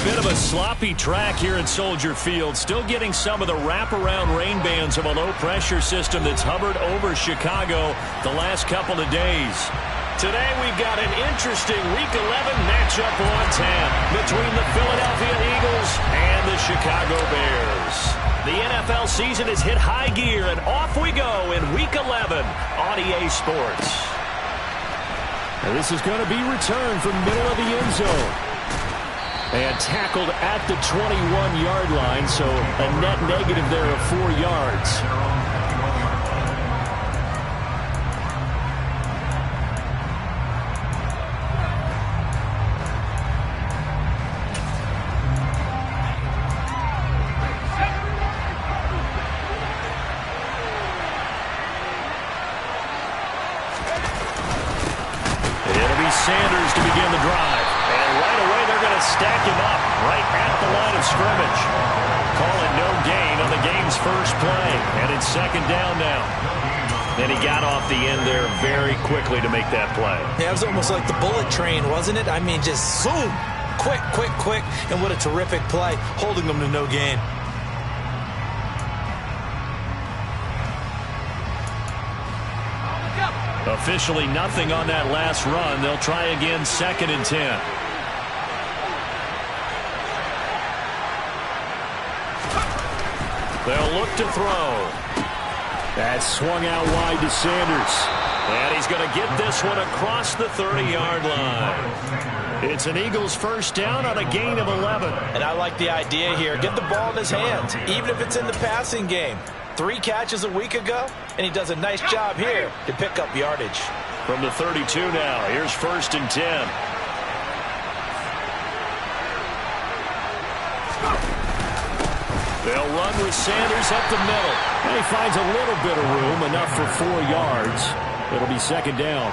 bit of a sloppy track here at Soldier Field. Still getting some of the wraparound rain bands of a low-pressure system that's hovered over Chicago the last couple of days. Today we've got an interesting Week 11 matchup on tap between the Philadelphia Eagles and the Chicago Bears. The NFL season has hit high gear, and off we go in Week 11 on EA Sports. And this is going to be returned from middle of the end zone. And tackled at the 21-yard line, so a net negative there of 4 yards. Sanders to begin the drive. And right away they're going to stack him up right at the line of scrimmage. Call it no gain on the game's first play. And it's second down now. And he got off the end there very quickly to make that play. Yeah, it was almost like the bullet train, wasn't it? I mean, just zoom. Quick, quick, quick. And what a terrific play, holding them to no gain. Officially nothing on that last run. They'll try again, second and 10. They'll look to throw. That swung out wide to Sanders. And he's going to get this one across the 30-yard line. It's an Eagles first down on a gain of 11. And I like the idea here. Get the ball in his hands, even if it's in the passing game. 3 catches a week ago, and he does a nice job here to pick up yardage. From the 32 now, here's first and 10. They'll run with Sanders up the middle. And he finds a little bit of room, enough for 4 yards. It'll be second down.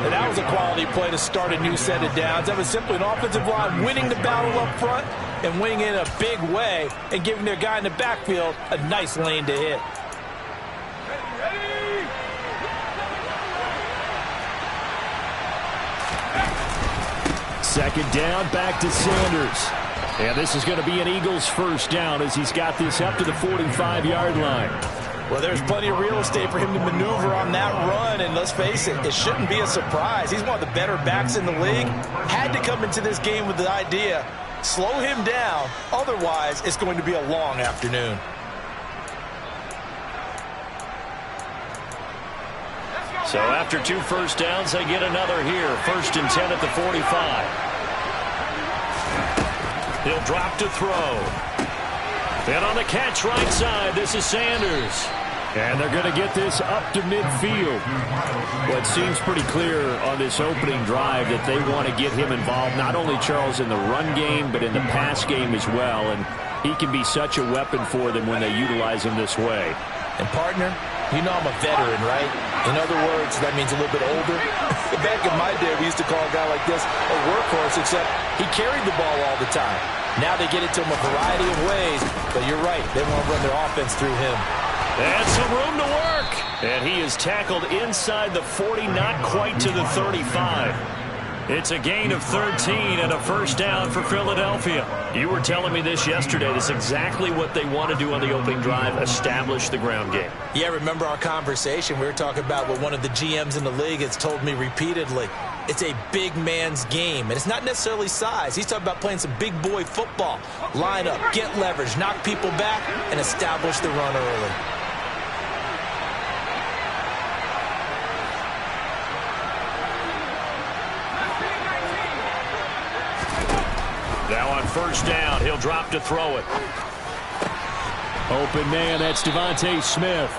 And that was a quality play to start a new set of downs. That was simply an offensive line winning the battle up front and winning in a big way and giving their guy in the backfield a nice lane to hit. Second down, back to Sanders. And this is going to be an Eagles first down as he's got this up to the 45-yard line. Well, there's plenty of real estate for him to maneuver on that run, and let's face it, it shouldn't be a surprise. He's one of the better backs in the league. Had to come into this game with the idea, slow him down, otherwise it's going to be a long afternoon. So after 2 first downs, they get another here. First and 10 at the 45. He'll drop to throw. Then on the catch right side, this is Sanders. And they're going to get this up to midfield. Well, it seems pretty clear on this opening drive that they want to get him involved, not only, Charles, in the run game, but in the pass game as well. And he can be such a weapon for them when they utilize him this way. And, partner, you know I'm a veteran, right? In other words, that means a little bit older. Back in my day, we used to call a guy like this a workhorse, except he carried the ball all the time. Now they get it to him a variety of ways, but you're right. They want to run their offense through him. And some room to work. And he is tackled inside the 40, not quite to the 35. It's a gain of 13 and a first down for Philadelphia. You were telling me this yesterday. This is exactly what they want to do on the opening drive, establish the ground game. Yeah, remember our conversation? We were talking about what one of the GMs in the league has told me repeatedly. It's a big man's game, and it's not necessarily size. He's talking about playing some big boy football. Line up, get leverage, knock people back, and establish the run early. Now on first down, he'll drop to throw it. Open man, that's Devontae Smith.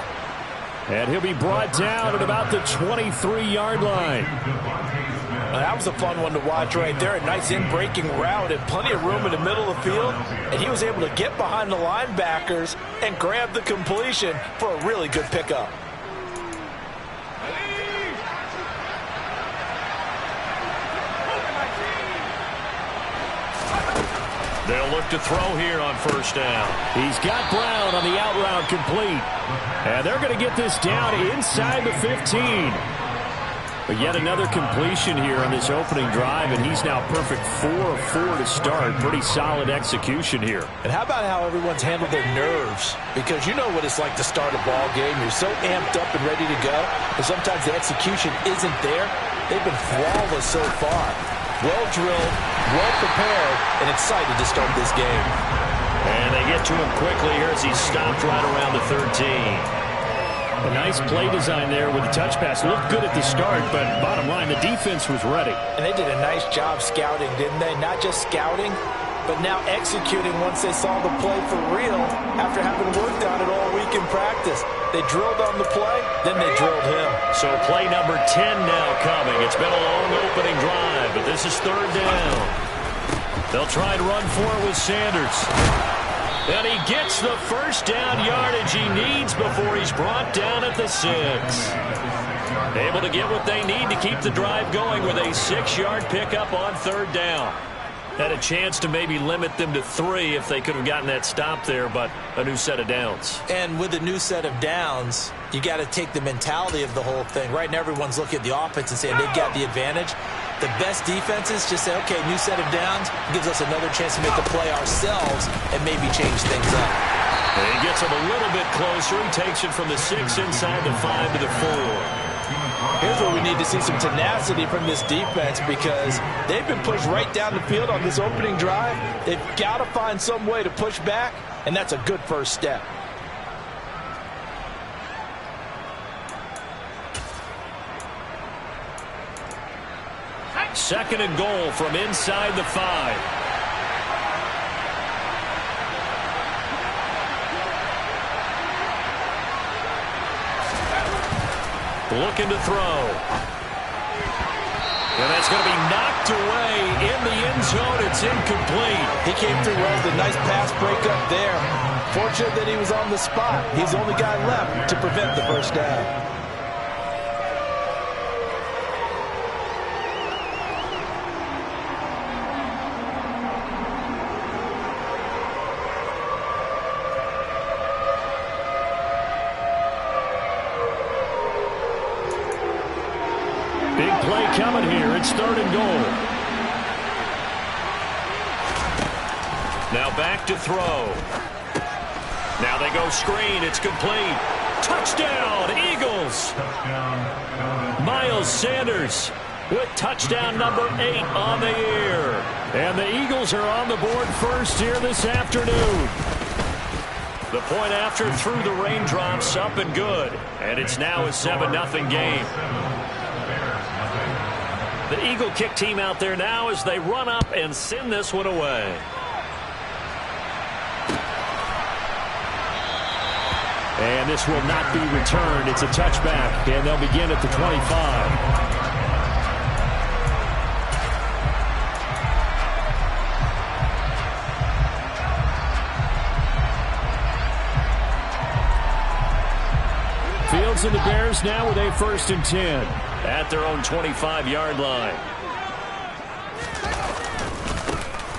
And he'll be brought down at about the 23-yard line. That was a fun one to watch right there. A nice in-breaking route and plenty of room in the middle of the field. And he was able to get behind the linebackers and grab the completion for a really good pickup. They'll look to throw here on first down. He's got Brown on the out route complete. And they're going to get this down inside the 15. But yet another completion here on this opening drive, and he's now perfect 4 of 4 to start. Pretty solid execution here. And how about how everyone's handled their nerves? Because you know what it's like to start a ball game. You're so amped up and ready to go, and sometimes the execution isn't there. They've been flawless so far. Well drilled, well prepared, and excited to start this game. And they get to him quickly here as he's stopped right around the 13. A nice play design there with the touch pass. Looked good at the start, but bottom line, the defense was ready. And they did a nice job scouting, didn't they? Not just scouting, but now executing once they saw the play for real after having worked on it all week in practice. They drilled on the play, then they drilled him. So play number 10 now coming. It's been a long opening drive, but this is third down. They'll try and run for it with Sanders. And he gets the first down yardage he needs before he's brought down at the 6. Able to get what they need to keep the drive going with a 6-yard pickup on third down. Had a chance to maybe limit them to 3 if they could have gotten that stop there, but a new set of downs. And with a new set of downs, you got to take the mentality of the whole thing. Right now, everyone's looking at the offense and saying they've got the advantage. The best defenses just say, okay, new set of downs gives us another chance to make the play ourselves and maybe change things up. And he gets him a little bit closer. He takes it from the 6 inside the 5 to the 4. Here's where we need to see some tenacity from this defense because they've been pushed right down the field on this opening drive. They've got to find some way to push back, and that's a good first step. Second and goal from inside the 5. Looking to throw. And that's going to be knocked away in the end zone. It's incomplete. He came through well with a nice pass breakup there. Fortunate that he was on the spot. He's the only guy left to prevent the first down. Big play coming here. It's third and goal. Now back to throw. Now they go screen. It's complete. Touchdown, Eagles. Miles Sanders with touchdown number 8 on the year. And the Eagles are on the board first here this afternoon. The point after through the raindrops, up and good. And it's now a 7-0 game. The Eagle kick team out there now as they run up and send this one away. And this will not be returned. It's a touchback, and they'll begin at the 25. Fields and the Bears now with a 1st and 10 at their own 25-yard line.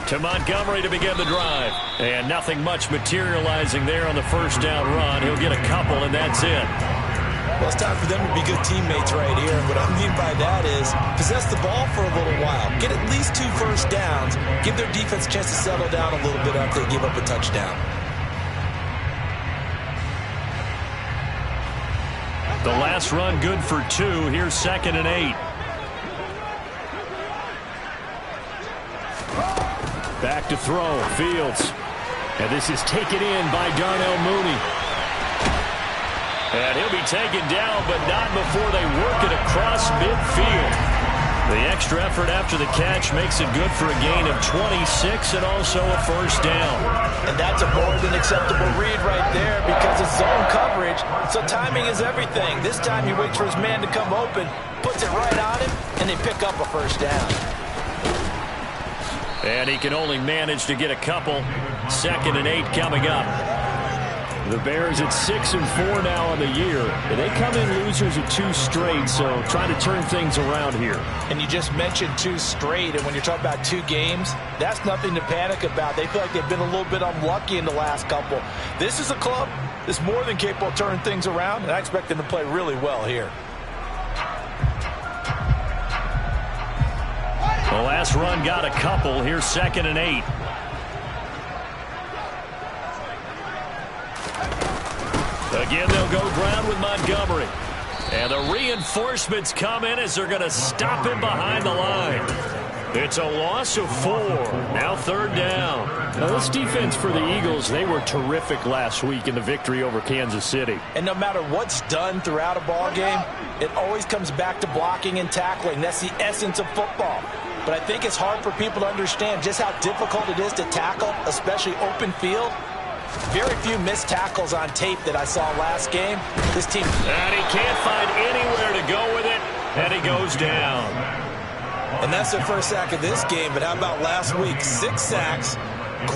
To Montgomery to begin the drive. And nothing much materializing there on the first down run. He'll get a couple, and that's it. Well, it's time for them to be good teammates right here. And what I mean by that is possess the ball for a little while. Get at least 2 first downs. Give their defense a chance to settle down a little bit after they give up a touchdown. The last run good for 2. Here's 2nd and 8. Back to throw. Fields. And this is taken in by Darnell Mooney. And he'll be taken down, but not before they work it across midfield. The extra effort after the catch makes it good for a gain of 26 and also a first down. And that's a more than acceptable read right there because it's zone coverage, so timing is everything. This time he waits for his man to come open, puts it right on him, and they pick up a first down. And he can only manage to get a couple. 2nd and 8 coming up. The Bears at 6 and 4 now on the year. And they come in losers of 2 straight, so trying to turn things around here. And you just mentioned 2 straight, and when you're talking about 2 games, that's nothing to panic about. They feel like they've been a little bit unlucky in the last couple. This is a club that's more than capable of turning things around, and I expect them to play really well here. The last run got a couple. Here's 2nd and 8. Again, they'll go ground with Montgomery. And the reinforcements come in as they're going to stop him behind the line. It's a loss of 4. Now 3rd down. Now, this defense for the Eagles, they were terrific last week in the victory over Kansas City. And no matter what's done throughout a ball game, it always comes back to blocking and tackling. That's the essence of football. But I think it's hard for people to understand just how difficult it is to tackle, especially open field. Very few missed tackles on tape that I saw last game. This team... And he can't find anywhere to go with it, and he goes down. And that's their first sack of this game, but how about last week? 6 sacks,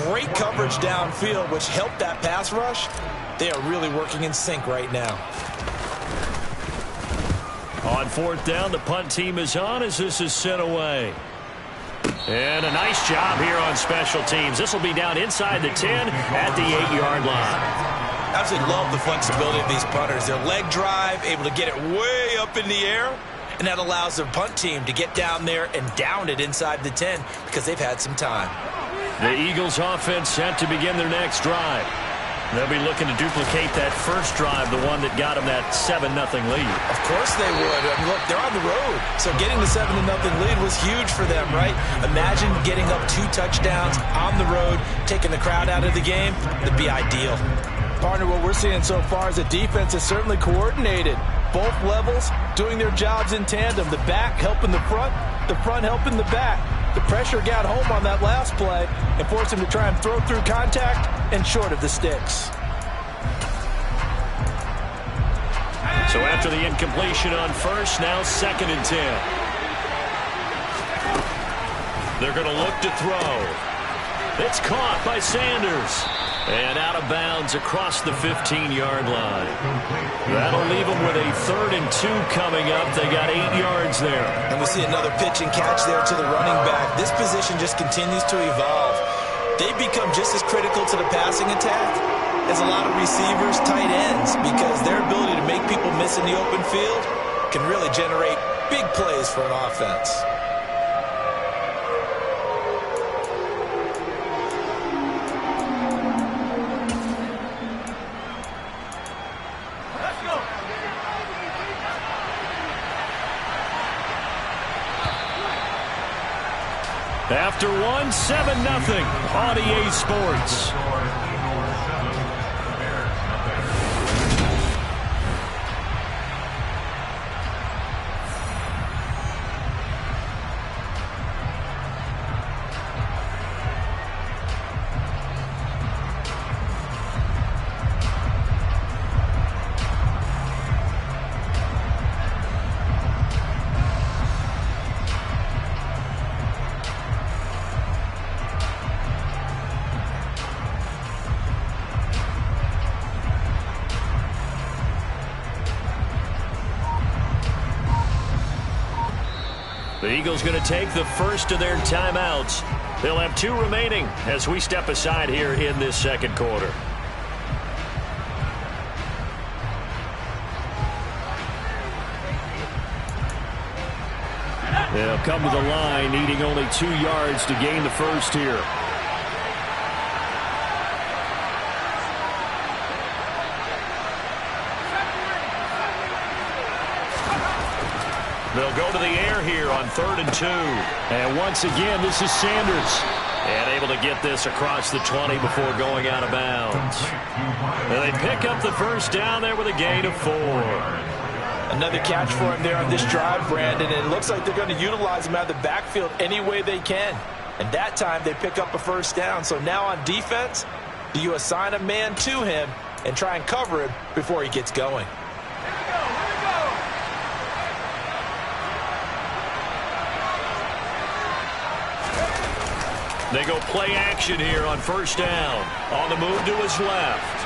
great coverage downfield, which helped that pass rush. They are really working in sync right now. On 4th down, the punt team is on as this is sent away. And a nice job here on special teams. This will be down inside the 10 at the 8-yard line. Absolutely love the flexibility of these punters. Their leg drive, able to get it way up in the air, and that allows their punt team to get down there and down it inside the 10 because they've had some time. The Eagles offense set to begin their next drive. They'll be looking to duplicate that first drive, the one that got them that 7-0 lead. Of course they would. I mean, look, they're on the road. So getting the 7-0 lead was huge for them, right? Imagine getting up 2 touchdowns on the road, taking the crowd out of the game. That'd be ideal. Partner, what we're seeing so far is the defense is certainly coordinated. Both levels doing their jobs in tandem. The back helping the front helping the back. The pressure got home on that last play and forced him to try and throw through contact and short of the sticks. So after the incompletion on first, now 2nd and 10. They're going to look to throw. It's caught by Sanders. And out of bounds across the 15-yard line. That'll leave them with a 3rd and 2 coming up. They got 8 yards there. And we see another pitch and catch there to the running back. This position just continues to evolve. They've become just as critical to the passing attack as a lot of receivers, tight ends, because their ability to make people miss in the open field can really generate big plays for an offense. After 7-0 on EA Sports. The Eagles going to take the first of their timeouts. They'll have 2 remaining as we step aside here in this second quarter. They'll come to the line, needing only 2 yards to gain the first here. They'll go to the air here on 3rd and 2. And once again, this is Sanders. And able to get this across the 20 before going out of bounds. And they pick up the first down there with a gain of 4. Another catch for him there on this drive, Brandon. And it looks like they're going to utilize him out of the backfield any way they can. And that time they pick up a first down. So now on defense, do you assign a man to him and try and cover him before he gets going? They go play action here on first down. On the move to his left.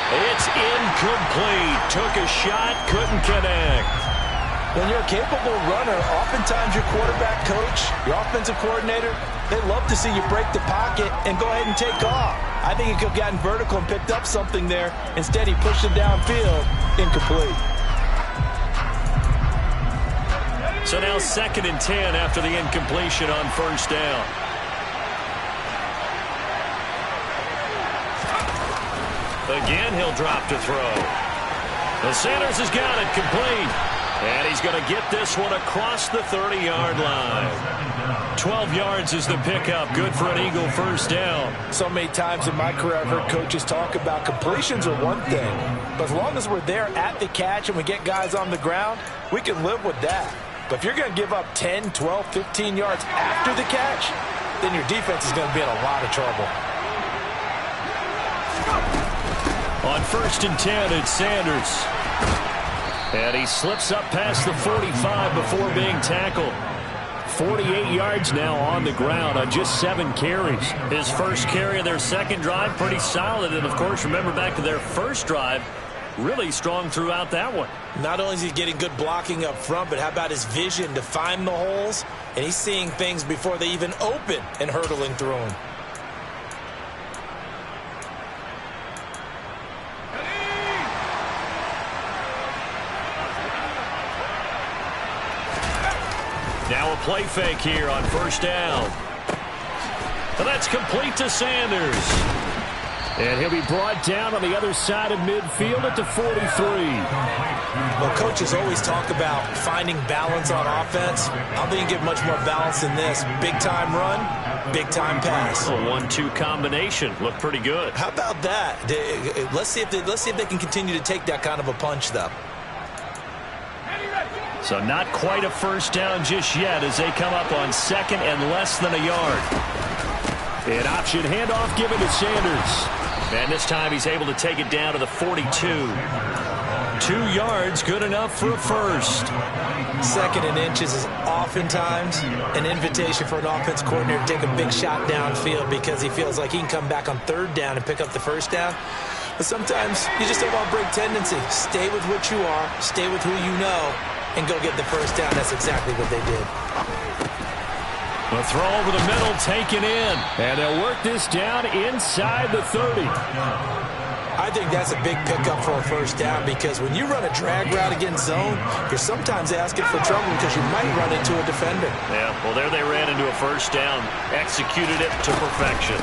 It's incomplete. Took a shot, couldn't connect. When you're a capable runner, oftentimes your quarterback coach, your offensive coordinator, they love to see you break the pocket and go ahead and take off. I think he could have gotten vertical and picked up something there. Instead, he pushed it downfield, incomplete. So now 2nd and 10 after the incompletion on first down. Again, he'll drop to throw. The Sanders has got it complete. And he's going to get this one across the 30-yard line. 12 yards is the pickup. Good for an Eagle first down. So many times in my career I've heard coaches talk about completions are one thing. But as long as we're there at the catch and we get guys on the ground, we can live with that. But if you're going to give up 10, 12, 15 yards after the catch, then your defense is going to be in a lot of trouble. On 1st and 10, it's Sanders. And he slips up past the 45 before being tackled. 48 yards now on the ground on just 7 carries. His first carry of their second drive, pretty solid. And, of course, remember back to their first drive, really strong throughout that one. Not only is he getting good blocking up front, but how about his vision to find the holes? And he's seeing things before they even open and hurtling through them. Now a play fake here on first down. And that's complete to Sanders. And he'll be brought down on the other side of midfield at the 43. Well, coaches always talk about finding balance on offense. I don't think you get much more balance than this. Big-time run, big-time pass. A 1-2 combination. Looked pretty good. How about that? Let's see if they can continue to take that kind of a punch, though. So not quite a first down just yet as they come up on 2nd and less than a yard. An option handoff given to Sanders. And this time he's able to take it down to the 42. 2 yards, good enough for a first. 2nd and inches is oftentimes an invitation for an offense coordinator to take a big shot downfield because he feels like he can come back on 3rd down and pick up the first down. But sometimes you just don't want break tendency. Stay with what you are, stay with who you know, and go get the first down. That's exactly what they did. The throw over the middle, taken in. And they'll work this down inside the 30. I think that's a big pickup for a first down because when you run a drag route against zone, you're sometimes asking for trouble because you might run into a defender. Yeah, well, there they ran into a first down. Executed it to perfection.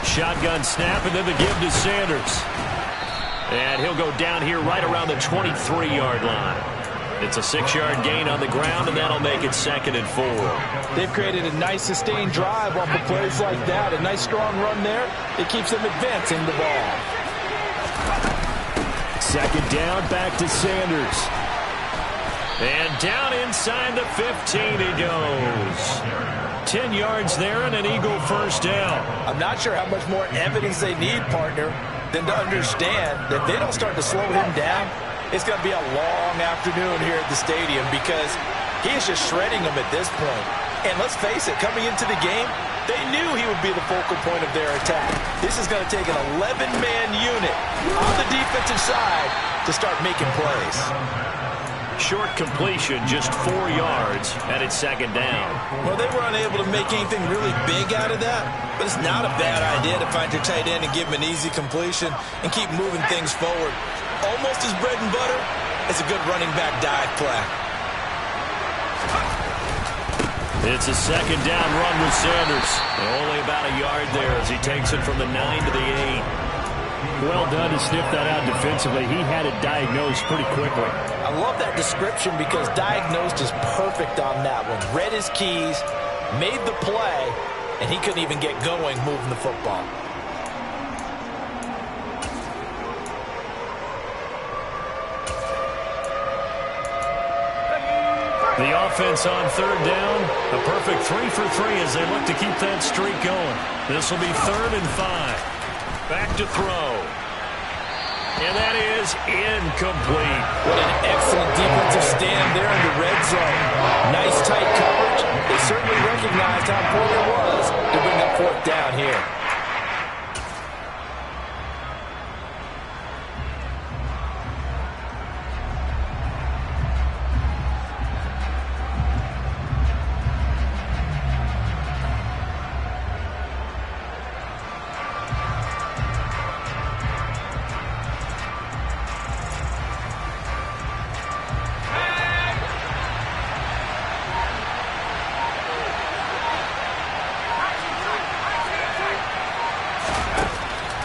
Shotgun snap, and then the give to Sanders. And he'll go down here right around the 23-yard line. It's a 6-yard gain on the ground, and that'll make it 2nd and 4. They've created a nice sustained drive off of plays like that. A nice strong run there. It keeps them advancing the ball. 2nd down, back to Sanders. And down inside the 15 he goes. 10 yards there and an Eagle first down. I'm not sure how much more evidence they need, partner, than to understand that they don't start to slow him down. It's going to be a long afternoon here at the stadium because he is just shredding them at this point. And let's face it, coming into the game, they knew he would be the focal point of their attack. This is going to take an 11-man unit on the defensive side to start making plays. Short completion, just 4 yards, and it's 2nd down. Well, they were unable to make anything really big out of that, but it's not a bad idea to find your tight end and give him an easy completion and keep moving things forward. Almost as bread and butter as a good running back dive play. It's a 2nd down run with Sanders. Only about a yard there as he takes it from the 9 to the 8. Well done to sniff that out defensively. He had it diagnosed pretty quickly. I love that description because diagnosed is perfect on that one. Read his keys, made the play, and he couldn't even get going moving the football. The offense on 3rd down, a perfect 3 for 3 as they look to keep that streak going. This will be 3rd and 5. Back to throw. And that is incomplete. What an excellent defensive stand there in the red zone. Nice tight coverage. They certainly recognized how important it was to bring up 4th down here.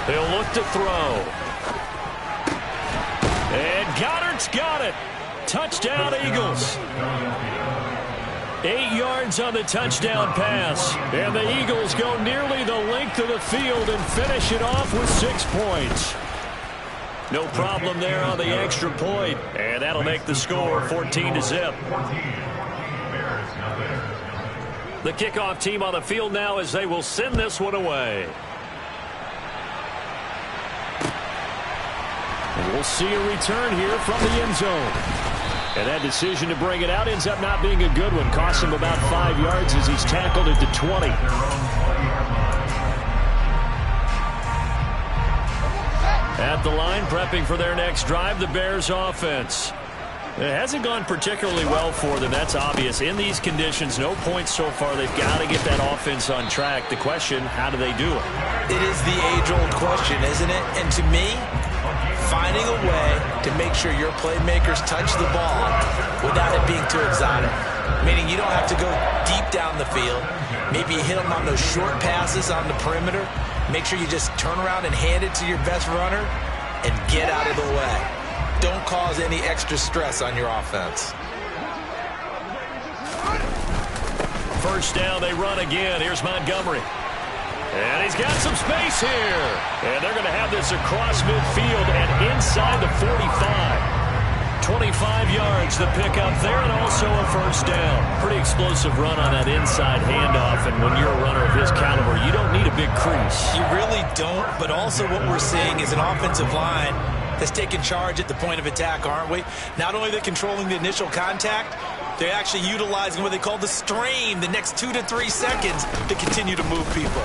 He'll look to throw. And Goddard's got it. Touchdown, Eagles. 8 yards on the touchdown pass. And the Eagles go nearly the length of the field and finish it off with 6 points. No problem there on the extra point. And that'll make the score 14-0. The kickoff team on the field now as they will send this one away. And we'll see a return here from the end zone. And that decision to bring it out ends up not being a good one. Costs him about 5 yards as he's tackled at the 20. At the line, prepping for their next drive, the Bears offense. It hasn't gone particularly well for them. That's obvious. In these conditions, no points so far. They've got to get that offense on track. The question, how do they do it? It is the age-old question, isn't it? And to me, finding a way to make sure your playmakers touch the ball without it being too exotic. Meaning you don't have to go deep down the field. Maybe you hit them on those short passes on the perimeter. Make sure you just turn around and hand it to your best runner and get out of the way. Don't cause any extra stress on your offense. First down, they run again. Here's Montgomery. And he's got some space here. And they're going to have this across midfield and inside the 45. 25 yards, the pickup there, and also a first down. Pretty explosive run on that inside handoff, and when you're a runner of his caliber, you don't need a big crease. You really don't, but also what we're seeing is an offensive line that's taking charge at the point of attack, aren't we? Not only are they controlling the initial contact, they're actually utilizing what they call the strain, the next 2 to 3 seconds, to continue to move people.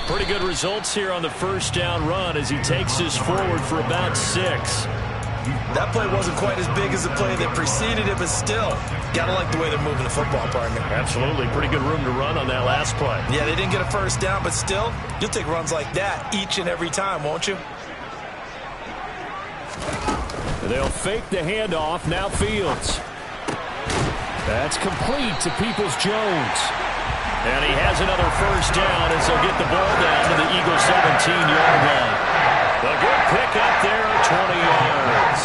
Pretty good results here on the first down run as he takes this forward for about 6. That play wasn't quite as big as the play that preceded it, but still, gotta like the way they're moving the football, partner. Absolutely. Pretty good room to run on that last play. Yeah, they didn't get a first down, but still, you'll take runs like that each and every time, won't you? They'll fake the handoff. Now Fields. That's complete to Peoples-Jones. And he has another first down as they'll get the ball down to the Eagles' 17-yard line. A good pickup there, 20 yards.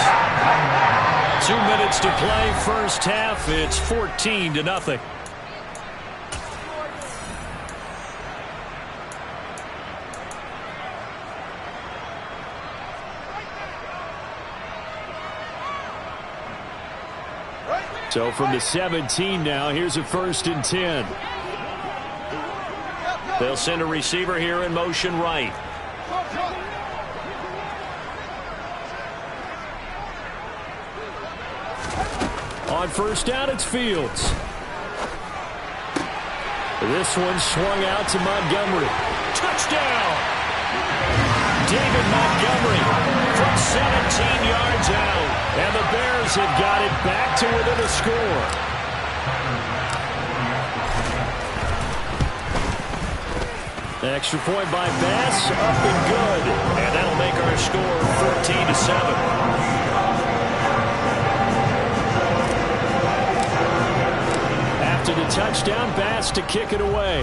2 minutes to play, first half. It's 14-0. So from the 17 now, here's a 1st and 10. They'll send a receiver here in motion right. On first down, it's Fields. This one swung out to Montgomery. Touchdown! David Montgomery from 17 yards out. And the Bears have got it back to within a score. Extra point by Bass, up and good. And that'll make our score 14-7. After the touchdown, Bass to kick it away.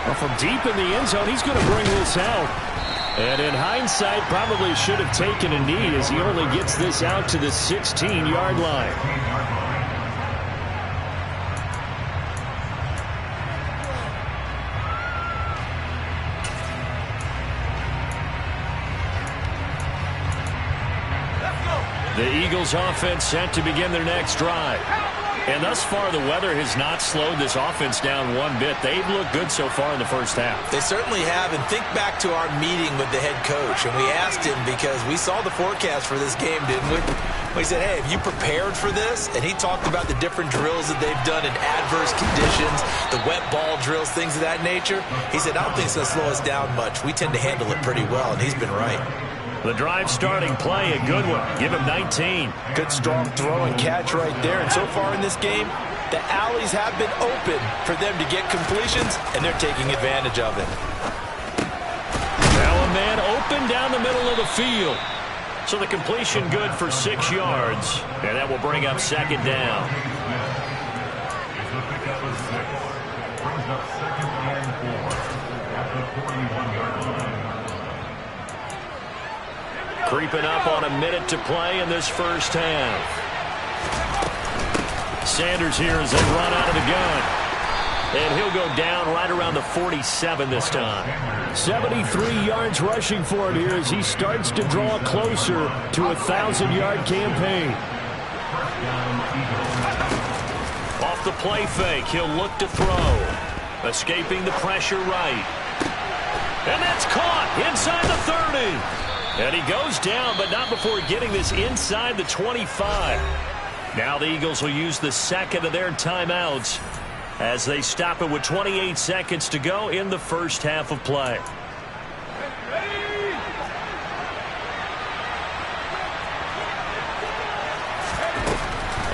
Well, from deep in the end zone, he's going to bring this out. And in hindsight, probably should have taken a knee as he only gets this out to the 16-yard line. The Eagles offense set to begin their next drive. And thus far, the weather has not slowed this offense down one bit. They've looked good so far in the first half. They certainly have. And think back to our meeting with the head coach. And we asked him because we saw the forecast for this game, didn't we? We said, hey, have you prepared for this? And he talked about the different drills that they've done in adverse conditions, the wet ball drills, things of that nature. He said, I don't think it's going to slow us down much. We tend to handle it pretty well, and he's been right. The drive starting play, a good one. Give him 19. Good strong throw and catch right there. And so far in this game, the alleys have been open for them to get completions, and they're taking advantage of it. Now a man open down the middle of the field. So the completion good for 6 yards. And that will bring up 2nd down. The pickup of 6. Brings up 2nd and 4 at the 41-yard line. Creeping up on a minute to play in this first half. Sanders here as they run out of the gun. And he'll go down right around the 47 this time. 73 yards rushing for him here as he starts to draw closer to a 1,000-yard campaign. Off the play fake, he'll look to throw. Escaping the pressure right. And that's caught inside the 30. And he goes down, but not before getting this inside the 25. Now the Eagles will use the second of their timeouts as they stop it with 28 seconds to go in the first half of play.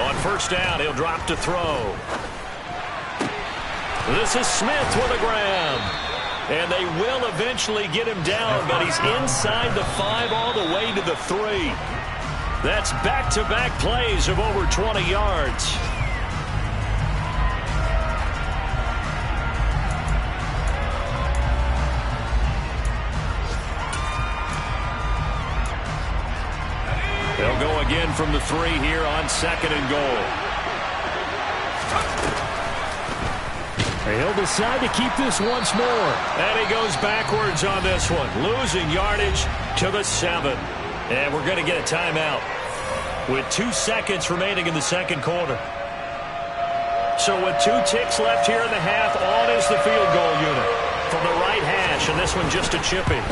On first down, he'll drop to throw. This is Smith with a grab. And they will eventually get him down, but he's inside the 5 all the way to the 3. That's back-to-back plays of over 20 yards. They'll go again from the 3 here on 2nd and goal. He'll decide to keep this once more. And he goes backwards on this one, losing yardage to the 7. And we're going to get a timeout with 2 seconds remaining in the second quarter. So with 2 ticks left here in the half, on is the field goal unit from the right hash, and this one just a chipping.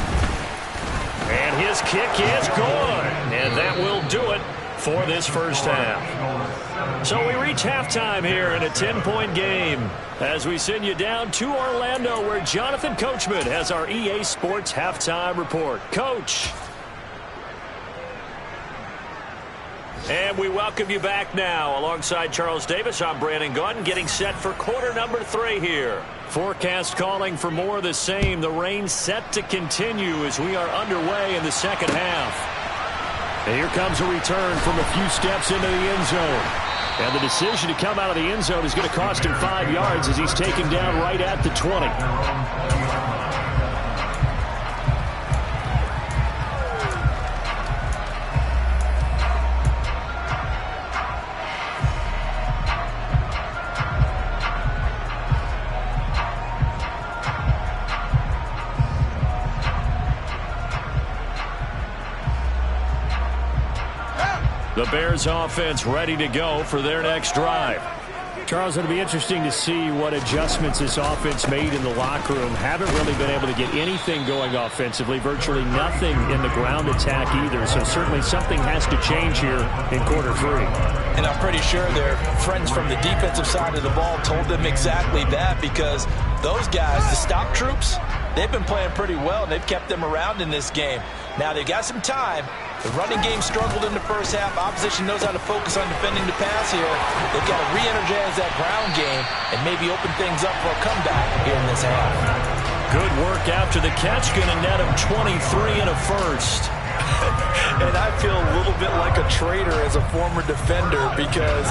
And his kick is good, and that will do it for this first half. So we reach halftime here in a 10-point game as we send you down to Orlando, where Jonathan Coachman has our EA Sports halftime report. Coach. And we welcome you back now. Alongside Charles Davis, I'm Brandon Gunn, getting set for quarter number 3 here. Forecast calling for more of the same. The rain set to continue as we are underway in the second half. And here comes a return from a few steps into the end zone. And the decision to come out of the end zone is going to cost him 5 yards as he's taken down right at the 20. The Bears offense ready to go for their next drive. Charles, it'll be interesting to see what adjustments this offense made in the locker room. Haven't really been able to get anything going offensively, virtually nothing in the ground attack either. So certainly something has to change here in quarter 3. And I'm pretty sure their friends from the defensive side of the ball told them exactly that, because those guys, the stop troops, they've been playing pretty well, and they've kept them around in this game. Now they've got some time. The running game struggled in the first half. Opposition knows how to focus on defending the pass here. They've got to re-energize that ground game and maybe open things up for a comeback here in this half. Good work after the catch. Going to net him 23 and a first. And I feel a little bit like a traitor as a former defender, because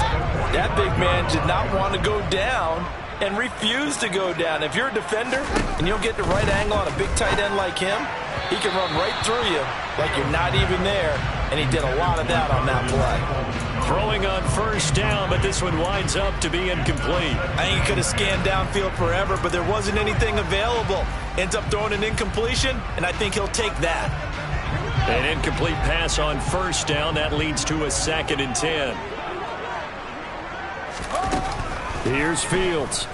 that big man did not want to go down and refused to go down. If you're a defender and you don't get the right angle on a big tight end like him, he can run right through you like you're not even there, and he did a lot of that on that play. Throwing on first down, but this one winds up to be incomplete. I think he could have scanned downfield forever, but there wasn't anything available. Ends up throwing an incompletion, and I think he'll take that. An incomplete pass on first down. That leads to a 2nd and 10. Here's Fields.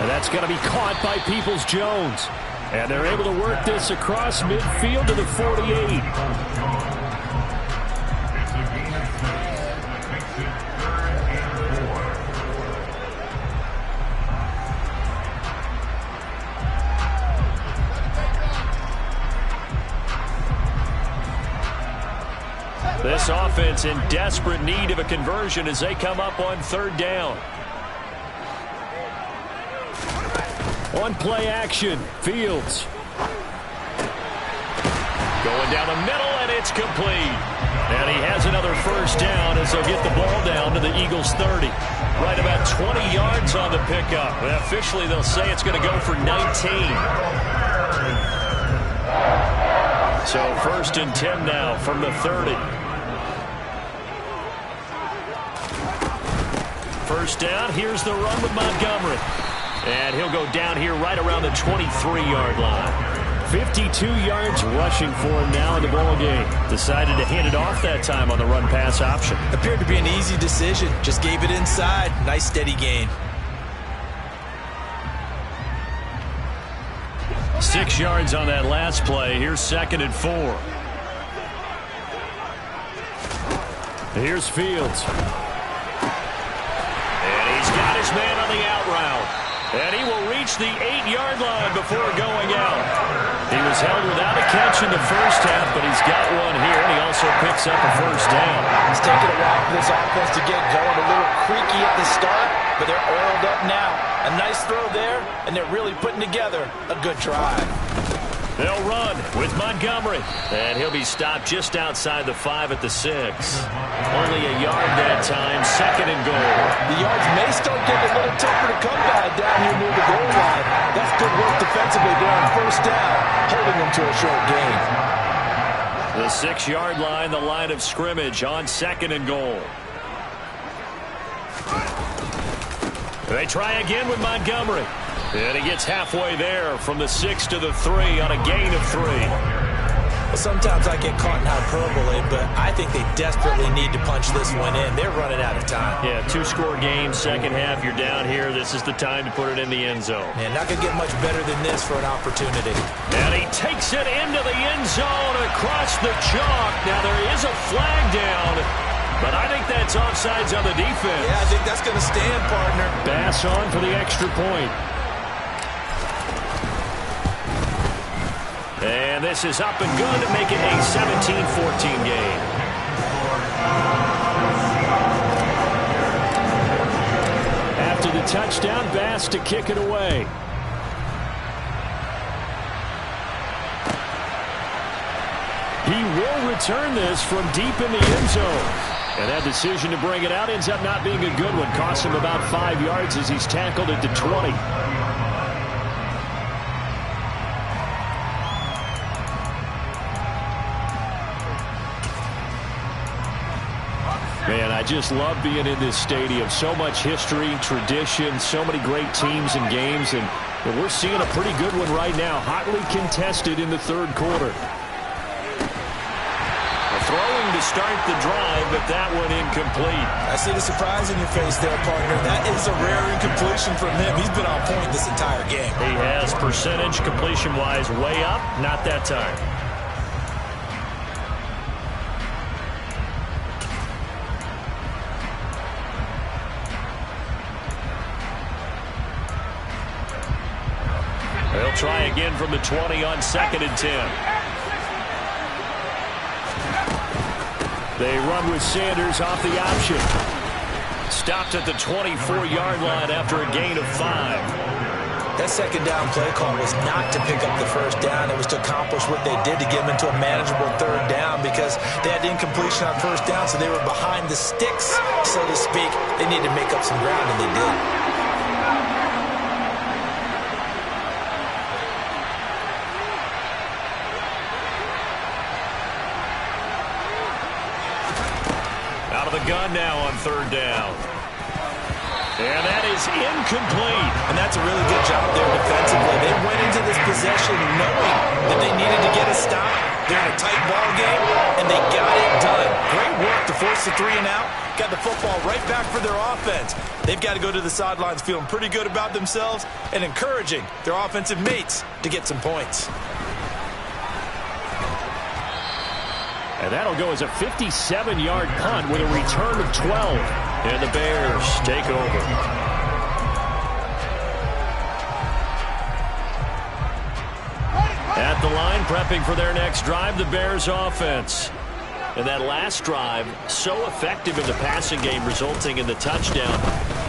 And that's going to be caught by Peoples-Jones. And they're able to work this across midfield to the 48. This offense in desperate need of a conversion as they come up on 3rd down. On play action, Fields. Going down the middle, and it's complete. And he has another first down as they'll get the ball down to the Eagles' 30. Right about 20 yards on the pickup. And officially, they'll say it's going to go for 19. So 1st and 10 now from the 30. First down. Here's the run with Montgomery. And he'll go down here right around the 23-yard line. 52 yards rushing for him now in the ball game. Decided to hand it off that time on the run-pass option. Appeared to be an easy decision. Just gave it inside. Nice steady gain. 6 yards on that last play. Here's 2nd and 4. Here's Fields. And he's got his man on the out route. And he will reach the 8-yard line before going out. He was held without a catch in the first half, but he's got one here, and he also picks up a first down. It's taken a while for this offense to get going. A little creaky at the start, but they're oiled up now. A nice throw there, and they're really putting together a good drive. They'll run with Montgomery. And he'll be stopped just outside the 5 at the 6. Only a yard that time. 2nd and goal. The yards may start getting a little tougher to come by down here near the goal line. That's good work defensively there on first down, holding them to a short gain. The 6-yard line, the line of scrimmage on 2nd and goal. They try again with Montgomery. And he gets halfway there from the 6 to the 3 on a gain of 3. Well, sometimes I get caught in hyperbole, but I think they desperately need to punch this one in. They're running out of time. Yeah, 2-score game, second half, you're down here. This is the time to put it in the end zone. Man, not going to get much better than this for an opportunity. And he takes it into the end zone across the chalk. Now, there is a flag down, but I think that's offsides on the defense. Yeah, I think that's going to stand, partner. Bass on for the extra point. And this is up and good to make it a 17-14 game. After the touchdown, Bass to kick it away. He will return this from deep in the end zone. And that decision to bring it out ends up not being a good one. Cost him about 5 yards as he's tackled at the 20. Man, I just love being in this stadium. So much history, tradition, so many great teams and games, and we're seeing a pretty good one right now. Hotly contested in the third quarter. Throwing to start the drive, but that one incomplete. I see the surprise in your face there, partner. That is a rare incompletion from him. He's been on point this entire game. He has percentage completion-wise way up, not that time. They'll try again from the 20 on 2nd and 10. They run with Sanders off the option. Stopped at the 24-yard line after a gain of 5. That second down play call was not to pick up the first down. It was to accomplish what they did to get them into a manageable third down because they had incompletion on first down, so they were behind the sticks, so to speak. They needed to make up some ground, and they did. The gun now on third down. And that is incomplete. And that's a really good job there defensively. They went into this possession knowing that they needed to get a stop. They're in a tight ball game, and they got it done. Great work to force the 3 and out. Got the football right back for their offense. They've got to go to the sidelines feeling pretty good about themselves and encouraging their offensive mates to get some points. And that'll go as a 57-yard punt with a return of 12. And the Bears take over. At the line, prepping for their next drive, the Bears offense. And that last drive, so effective in the passing game, resulting in the touchdown.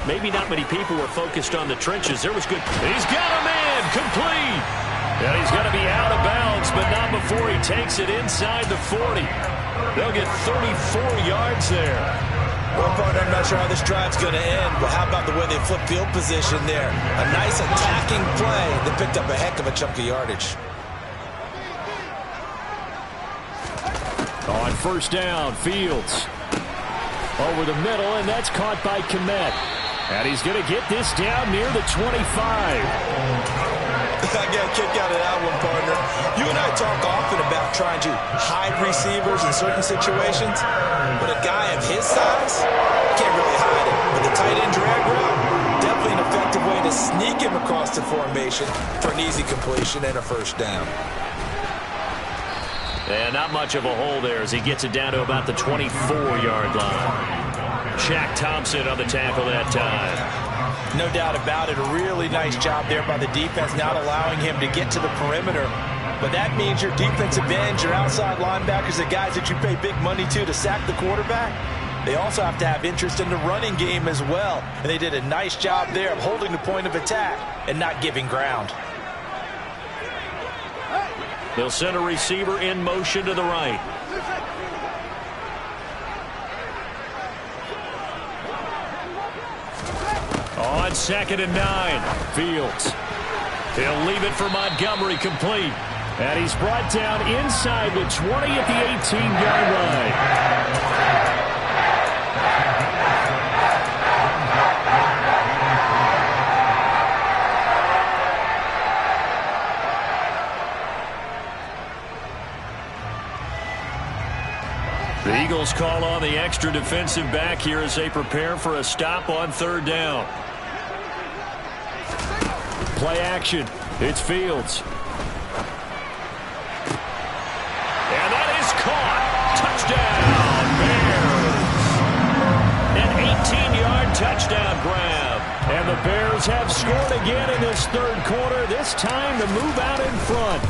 Maybe not many people were focused on the trenches. There was good. He's got a man, complete. And he's going to be out of bounds, but not before he takes it inside the 40. They'll get 34 yards there. Well, partner, I'm not sure how this drive's going to end, but how about the way they flip field position there? A nice attacking play that picked up a heck of a chunk of yardage. On first down, Fields. Over the middle, and that's caught by Kmet. And he's going to get this down near the 25. I got a kick out of that one, partner. You and I talk often about trying to hide receivers in certain situations, but a guy of his size can't really hide it. But the tight end drag route, definitely an effective way to sneak him across the formation for an easy completion and a first down. And not much of a hole there as he gets it down to about the 24-yard line. Shaq Thompson on the tackle that time. No doubt about it. A really nice job there by the defense, not allowing him to get to the perimeter. But that means your defensive ends, your outside linebackers, the guys that you pay big money to sack the quarterback, they also have to have interest in the running game as well. And they did a nice job there of holding the point of attack and not giving ground. They'll send a receiver in motion to the right. On 2nd and 9, Fields. He'll leave it for Montgomery complete. And he's brought down inside the 20 at the 18-yard line. The Eagles call on the extra defensive back here as they prepare for a stop on 3rd down. Play action. It's Fields. And that is caught. Touchdown, Bears. An 18-yard touchdown grab. And the Bears have scored again in this 3rd quarter, this time to move out in front.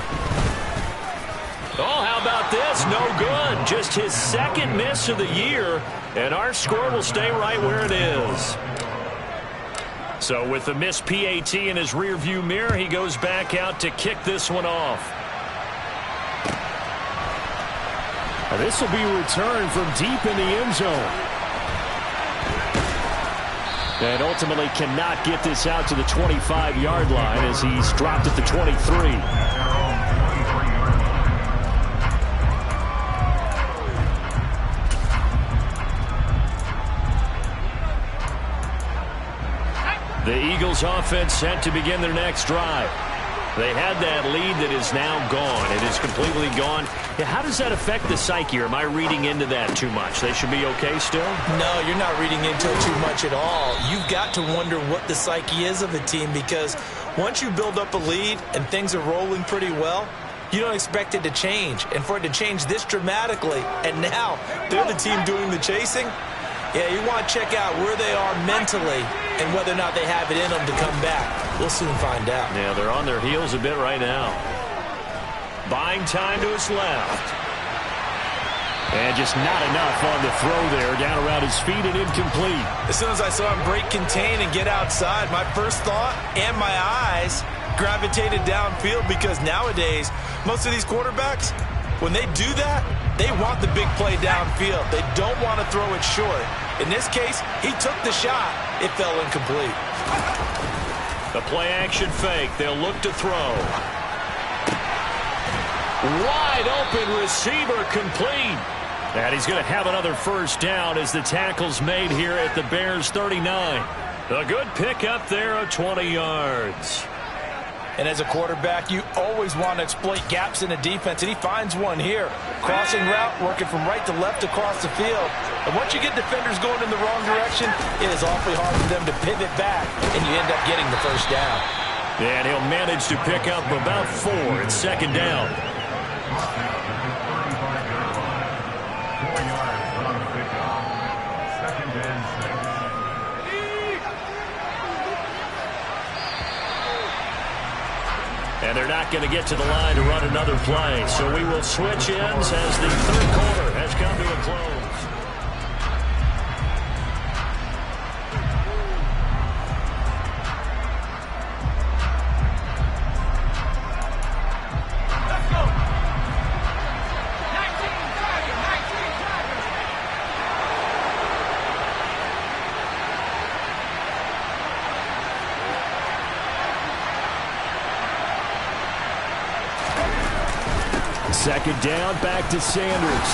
Oh, how about this? No good. Just his 2nd miss of the year, and our score will stay right where it is. So with the missed PAT in his rearview mirror, he goes back out to kick this one off. Now this will be returned from deep in the end zone. And ultimately cannot get this out to the 25-yard line as he's dropped at the 23. The Eagles offense set to begin their next drive. They had that lead that is now gone. It is completely gone. Yeah, how does that affect the psyche? Or am I reading into that too much? They should be okay still? No, you're not reading into it too much at all. You've got to wonder what the psyche is of a team, because once you build up a lead and things are rolling pretty well, you don't expect it to change. And for it to change this dramatically, and now they're the team doing the chasing, yeah, you want to check out where they are mentally and whether or not they have it in them to come back. We'll soon find out. Yeah, they're on their heels a bit right now. Buying time to his left. And just not enough on the throw there. Down around his feet and incomplete. As soon as I saw him break contain and get outside, my first thought and my eyes gravitated downfield, because nowadays, most of these quarterbacks, when they do that, they want the big play downfield. They don't want to throw it short. In this case, he took the shot. It fell incomplete. The play-action fake. They'll look to throw. Wide open receiver complete. And he's going to have another first down as the tackle's made here at the Bears 39. A good pickup there of 20 yards. And as a quarterback, you always want to exploit gaps in the defense, and he finds one here. Crossing route, working from right to left across the field. And once you get defenders going in the wrong direction, it is awfully hard for them to pivot back, and you end up getting the first down. And he'll manage to pick up about 4 at 2nd down. 4 yards on the pickup. 2nd and 6. And they're not going to get to the line to run another play. So we will switch ends as the 3rd quarter has come to a close. Second down, back to Sanders.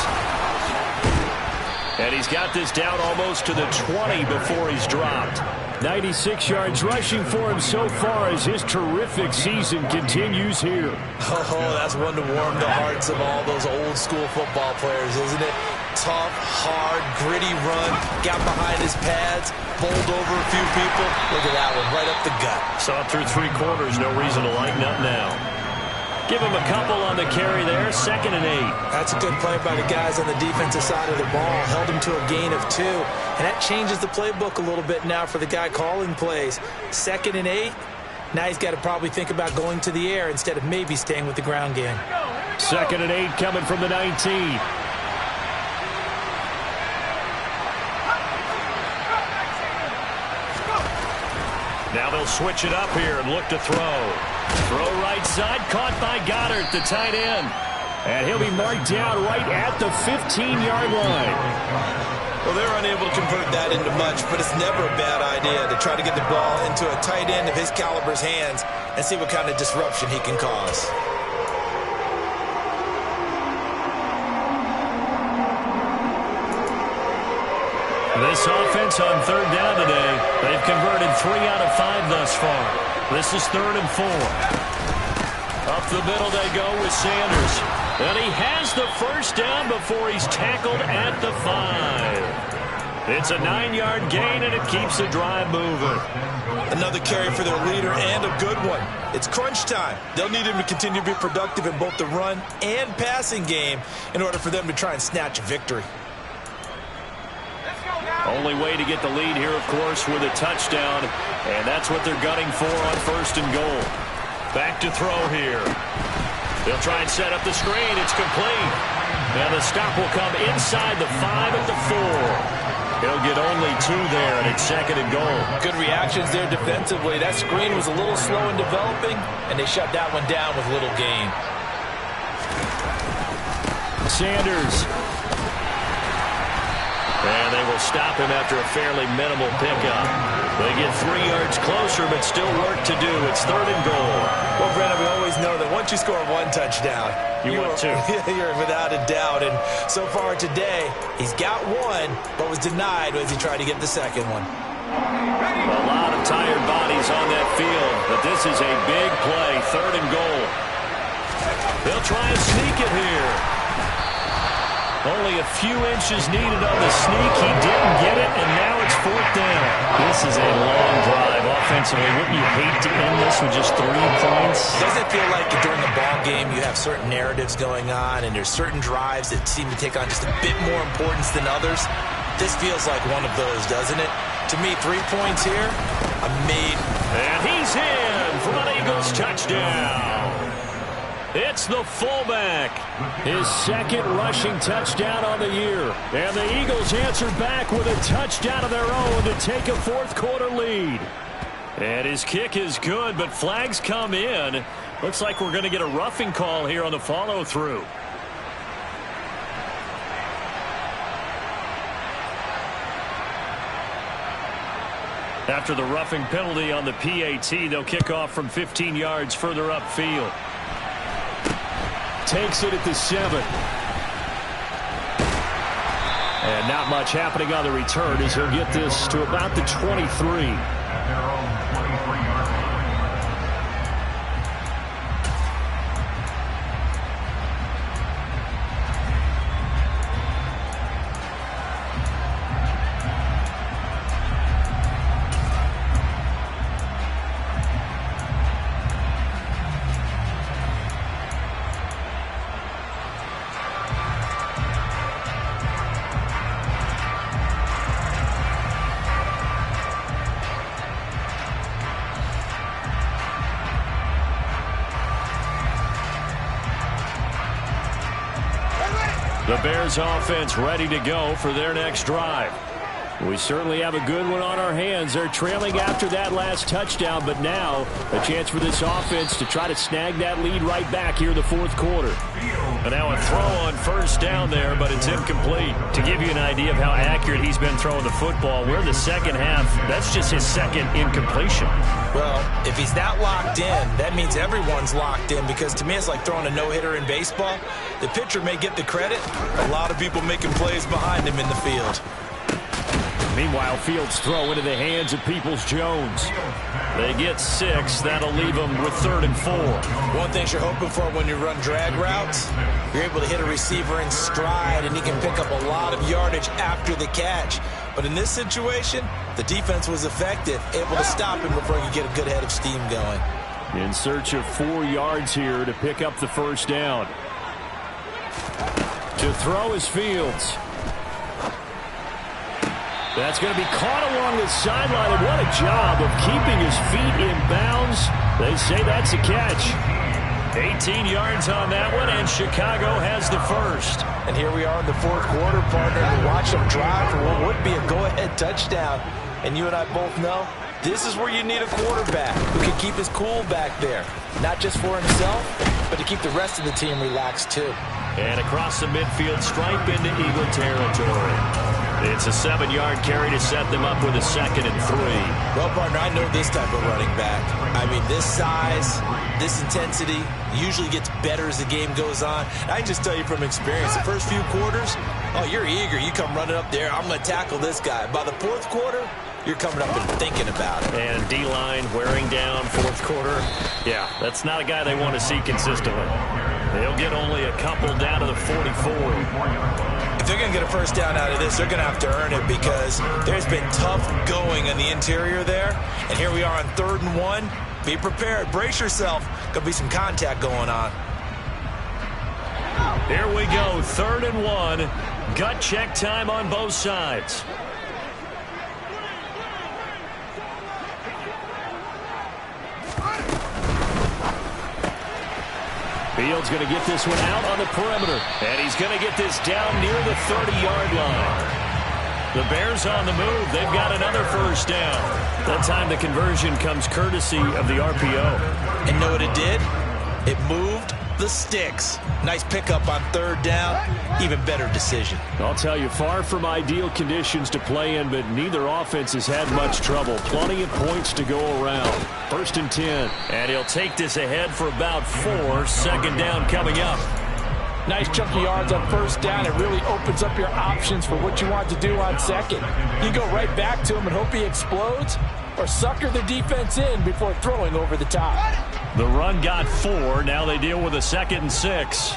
And he's got this down almost to the 20 before he's dropped. 96 yards rushing for him so far as his terrific season continues here. Oh, that's one to warm the hearts of all those old school football players, isn't it? Tough, hard, gritty run, got behind his pads, bowled over a few people. Look at that one, right up the gut. Saw it through 3 quarters, no reason to lighten up now. Give him a couple on the carry there, 2nd and 8. That's a good play by the guys on the defensive side of the ball. Held him to a gain of 2. And that changes the playbook a little bit now for the guy calling plays. 2nd and 8. Now he's got to probably think about going to the air instead of maybe staying with the ground game. 2nd and 8 coming from the 19. Now they'll switch it up here and look to throw. Throw right side, caught by Goddard, the tight end. And he'll be marked down right at the 15-yard line. Well, they're unable to convert that into much, but it's never a bad idea to try to get the ball into a tight end of his caliber's hands and see what kind of disruption he can cause. This offense on 3rd down today, they've converted 3 out of 5 thus far. This is 3rd and 4. Up the middle they go with Sanders. And he has the first down before he's tackled at the 5. It's a 9-yard gain, and it keeps the drive moving. Another carry for their leader, and a good one. It's crunch time. They'll need him to continue to be productive in both the run and passing game in order for them to try and snatch a victory. Only way to get the lead here, of course, with a touchdown, and that's what they're gunning for on 1st and goal. Back to throw here. They'll try and set up the screen. It's complete. And the stop will come inside the 5 at the 4. He'll get only 2 there, and it's 2nd and goal. Good reactions there defensively. That screen was a little slow in developing, and they shut that one down with little gain. Sanders. And they will stop him after a fairly minimal pickup. They get 3 yards closer, but still work to do. It's 3rd and goal. Well, Brandon, we always know that once you score 1 touchdown, you want 2. You're without a doubt. And so far today, he's got 1, but was denied as he tried to get the 2nd one. A lot of tired bodies on that field, but this is a big play. 3rd and goal. They'll try and sneak it here. Only a few inches needed on the sneak. He didn't get it, and now it's 4th down. This is a long drive offensively. Wouldn't you hate to end this with just 3 points? Doesn't it feel like during the ball game you have certain narratives going on, and there's certain drives that seem to take on just a bit more importance than others? This feels like one of those, doesn't it? To me, 3 points here, I'm made. And he's in for an Eagles touchdown. It's the fullback. His 2nd rushing touchdown on the year. And the Eagles answer back with a touchdown of their own to take a 4th quarter lead. And his kick is good, but flags come in. Looks like we're going to get a roughing call here on the follow-through. After the roughing penalty on the PAT, they'll kick off from 15 yards further upfield. Takes it at the 7. And not much happening on the return as he'll get this to about the 23. The Bears offense ready to go for their next drive. We certainly have a good one on our hands. They're trailing after that last touchdown, but now a chance for this offense to try to snag that lead right back here in the fourth quarter. And now a throw on first down there, but it's incomplete. To give you an idea of how accurate he's been throwing the football, we're in the second half. That's just his second incompletion. Well, if he's that locked in, that means everyone's locked in, because to me it's like throwing a no-hitter in baseball. The pitcher may get the credit. A lot of people making plays behind him in the field. Meanwhile, Fields' throw into the hands of Peoples-Jones. They get 6. That'll leave them with 3rd and 4. One thing you're hoping for when you run drag routes, you're able to hit a receiver in stride, and he can pick up a lot of yardage after the catch. But in this situation, the defense was effective, able to stop him before he could get a good head of steam going. In search of 4 yards here to pick up the first down. To throw is Fields. That's going to be caught along the sideline, and what a job of keeping his feet in bounds. They say that's a catch. 18 yards on that one, and Chicago has the first. And here we are in the fourth quarter, partner, to watch them drive for what would be a go-ahead touchdown. And you and I both know this is where you need a quarterback who can keep his cool back there, not just for himself, but to keep the rest of the team relaxed too. And across the midfield stripe into Eagle territory. It's a 7-yard carry to set them up with a 2nd and 3. Well, partner, I know this type of running back. I mean, this size, this intensity usually gets better as the game goes on. I can just tell you from experience, the first few quarters, oh, you're eager. You come running up there, I'm going to tackle this guy. By the fourth quarter, you're coming up and thinking about it. And D-line wearing down fourth quarter. Yeah, that's not a guy they want to see consistently. They'll get only a couple down to the 44. If they're going to get a first down out of this, they're going to have to earn it, because there's been tough going on the interior there. And here we are on 3rd and 1. Be prepared. Brace yourself. Going to be some contact going on. Here we go. 3rd and 1. Gut check time on both sides. Fields going to get this one out on the perimeter. And he's going to get this down near the 30-yard line. The Bears on the move. They've got another first down. That time the conversion comes courtesy of the RPO. And know what it did? It moved the sticks. Nice pickup on 3rd down. Even better decision. I'll tell you, far from ideal conditions to play in, but neither offense has had much trouble. Plenty of points to go around. 1st and 10. And he'll take this ahead for about 4. 2nd down coming up. Nice chunky yards on 1st down. It really opens up your options for what you want to do on 2nd. You go right back to him and hope he explodes, or sucker the defense in before throwing over the top. The run got 4. Now they deal with a 2nd and 6.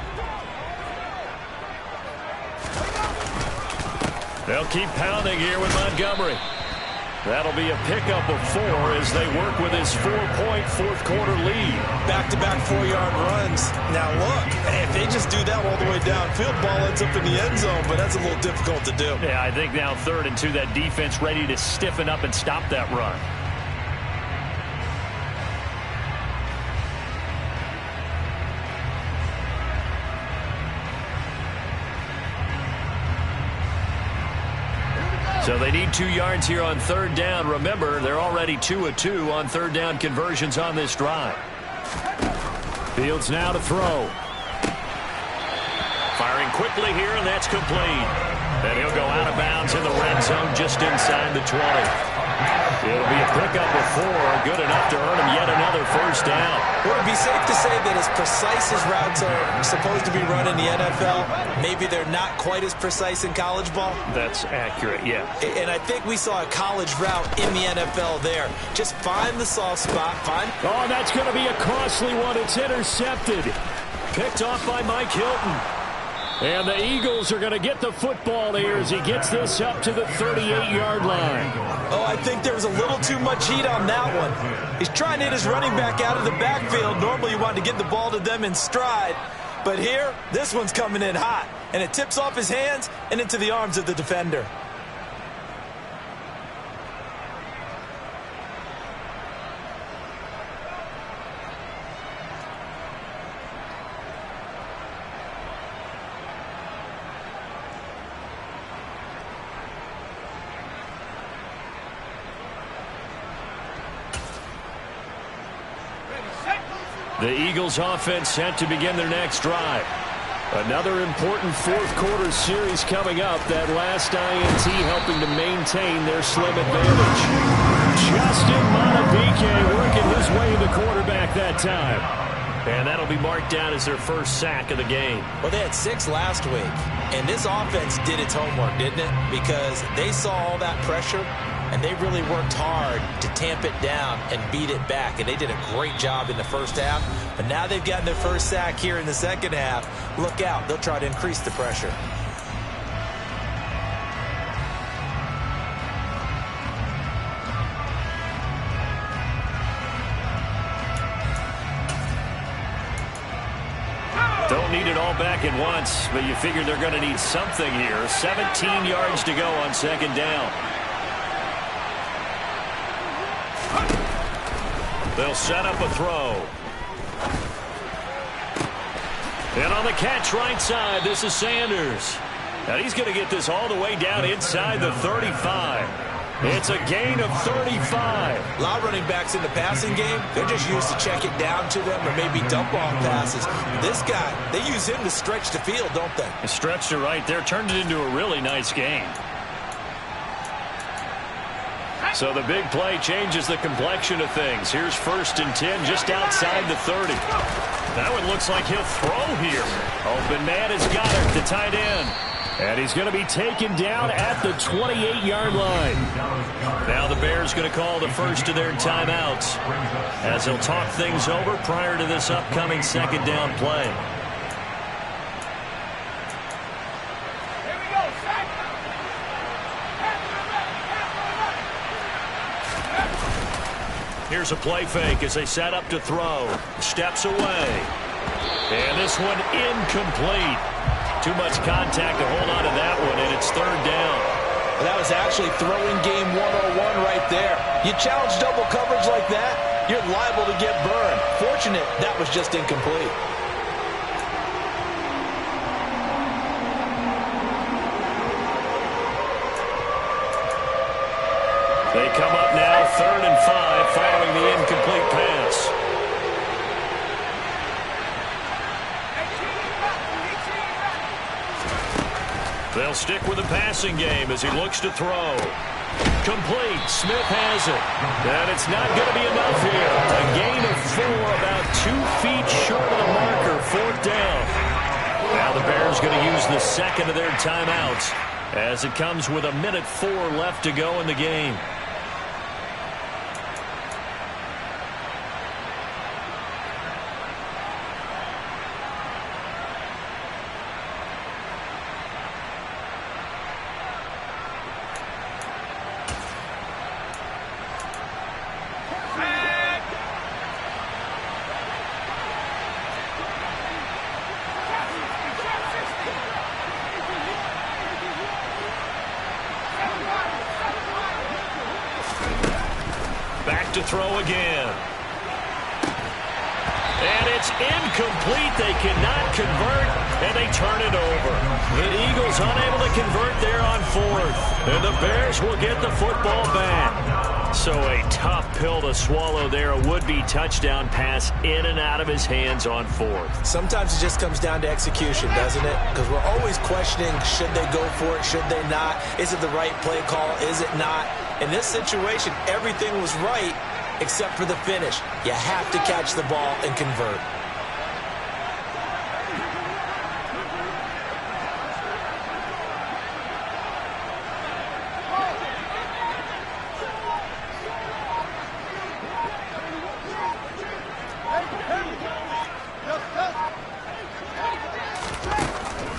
They'll keep pounding here with Montgomery. That'll be a pickup of 4 as they work with his 4-point fourth quarter lead. Back-to-back 4-yard runs. Now look, if they just do that all the way downfield, ball ends up in the end zone, but that's a little difficult to do. Yeah, I think now 3rd and 2, that defense ready to stiffen up and stop that run. So they need 2 yards here on 3rd down. Remember, they're already 2 of 2 on 3rd down conversions on this drive. Fields now to throw. Firing quickly here, and that's complete. And he'll go out of bounds in the red zone just inside the 20. It'll be a pickup of 4, good enough to earn him yet another first down. Would it be safe to say that as precise as routes are supposed to be run in the NFL, maybe they're not quite as precise in college ball? That's accurate, yeah. And I think we saw a college route in the NFL there. Just find the soft spot, Oh, that's going to be a costly one. It's intercepted. Picked off by Mike Hilton. And the Eagles are going to get the football here as he gets this up to the 38-yard line. Oh, I think there was a little too much heat on that one. He's trying to hit his running back out of the backfield. Normally you want to get the ball to them in stride. But here, this one's coming in hot. And it tips off his hands and into the arms of the defender. The Eagles offense set to begin their next drive. Another important fourth-quarter series coming up. That last INT helping to maintain their slim advantage. Justin Madubuike working his way to the quarterback that time. And that'll be marked down as their first sack of the game. Well, they had 6 last week. And this offense did its homework, didn't it? Because they saw all that pressure, and they really worked hard to tamp it down and beat it back. And they did a great job in the first half. But now they've gotten their first sack here in the second half. Look out. They'll try to increase the pressure. Don't need it all back at once, but you figure they're going to need something here. 17 yards to go on second down. They'll set up a throw. And on the catch right side, this is Sanders. Now he's going to get this all the way down inside the 35. It's a gain of 35. A lot of running backs in the passing game, they're just used to check it down to them or maybe dump off passes. This guy, they use him to stretch the field, don't they? He stretched it right there, turned it into a really nice gain. So the big play changes the complexion of things. Here's 1st and 10 just outside the 30. That one looks like he'll throw here. Open man has got it, the tight end. And he's going to be taken down at the 28-yard line. Now the Bears going to call the first of their timeouts as they'll talk things over prior to this upcoming second down play. Here's a play fake as they set up to throw. Steps away. And this one incomplete. Too much contact to hold on to that one, and it's 3rd down. Well, that was actually throwing game 101 right there. You challenge double coverage like that, you're liable to get burned. Fortunate that was just incomplete. They come up now 3rd and 5 following the incomplete pass. They'll stick with the passing game as he looks to throw. Complete. Smith has it. And it's not going to be enough here. A gain of 4, about 2 feet short of the marker. 4th down. Now the Bears going to use the second of their timeouts as it comes with 1:04 left to go in the game. To throw again. And it's incomplete. They cannot convert, and they turn it over. The Eagles unable to convert there on 4th. And the Bears will get the football back. So a tough pill to swallow there. A would-be touchdown pass in and out of his hands on 4th. Sometimes it just comes down to execution, doesn't it? Because we're always questioning, should they go for it, should they not? Is it the right play call, is it not? In this situation, everything was right except for the finish. You have to catch the ball and convert.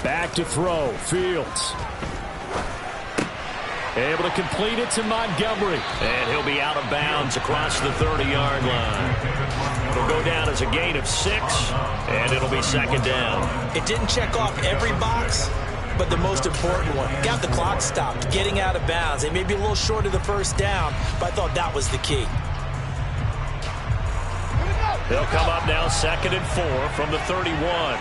Back to throw. Fields. Able to complete it to Montgomery. And he'll be out of bounds across the 30-yard line. It'll go down as a gain of 6, and it'll be 2nd down. It didn't check off every box, but the most important one. Got the clock stopped, getting out of bounds. They may be a little short of the 1st down, but I thought that was the key. They'll come up now 2nd and 4 from the 31.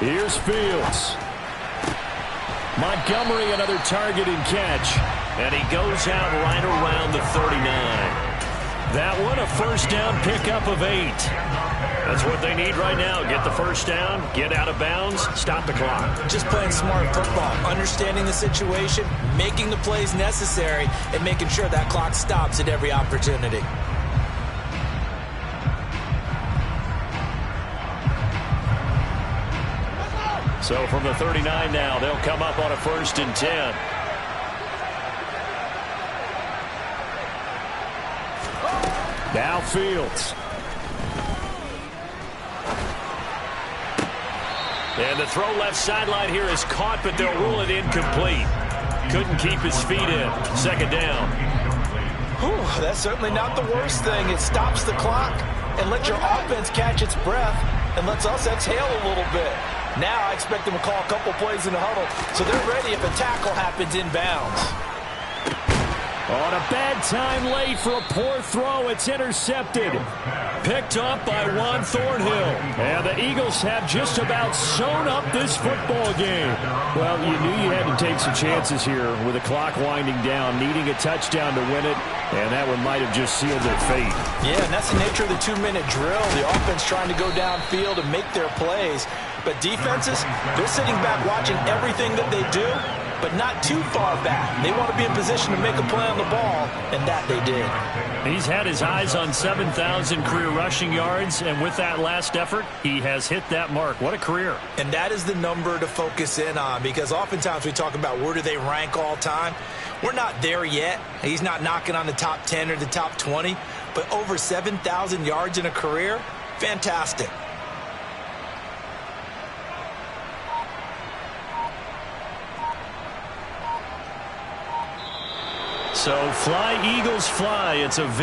Here's Fields. Montgomery, another target and catch. And he goes out right around the 39. That one, a first down pickup of 8. That's what they need right now. Get the first down, get out of bounds, stop the clock. Just playing smart football, understanding the situation, making the plays necessary, and making sure that clock stops at every opportunity. So from the 39 now, they'll come up on a 1st and 10. Now Fields. And the throw left sideline here is caught, but they'll rule it incomplete. Couldn't keep his feet in. 2nd down. Whew, that's certainly not the worst thing. It stops the clock and lets your offense catch its breath and lets us exhale a little bit. Now I expect them to call a couple plays in the huddle so they're ready if a tackle happens inbounds. On a bad time late for a poor throw. It's intercepted. Picked up by Juan Thornhill. And the Eagles have just about sewn up this football game. Well, you knew you had to take some chances here with the clock winding down, needing a touchdown to win it, and that one might have just sealed their fate. Yeah, and that's the nature of the 2-minute drill. The offense trying to go downfield and make their plays. But defenses, they're sitting back watching everything that they do, but not too far back. They want to be in position to make a play on the ball, and that they did. He's had his eyes on 7,000 career rushing yards, and with that last effort, he has hit that mark. What a career. And that is the number to focus in on, because oftentimes we talk about where do they rank all time. We're not there yet. He's not knocking on the top 10 or the top 20, but over 7,000 yards in a career, fantastic. So fly, Eagles, fly. It's a victory.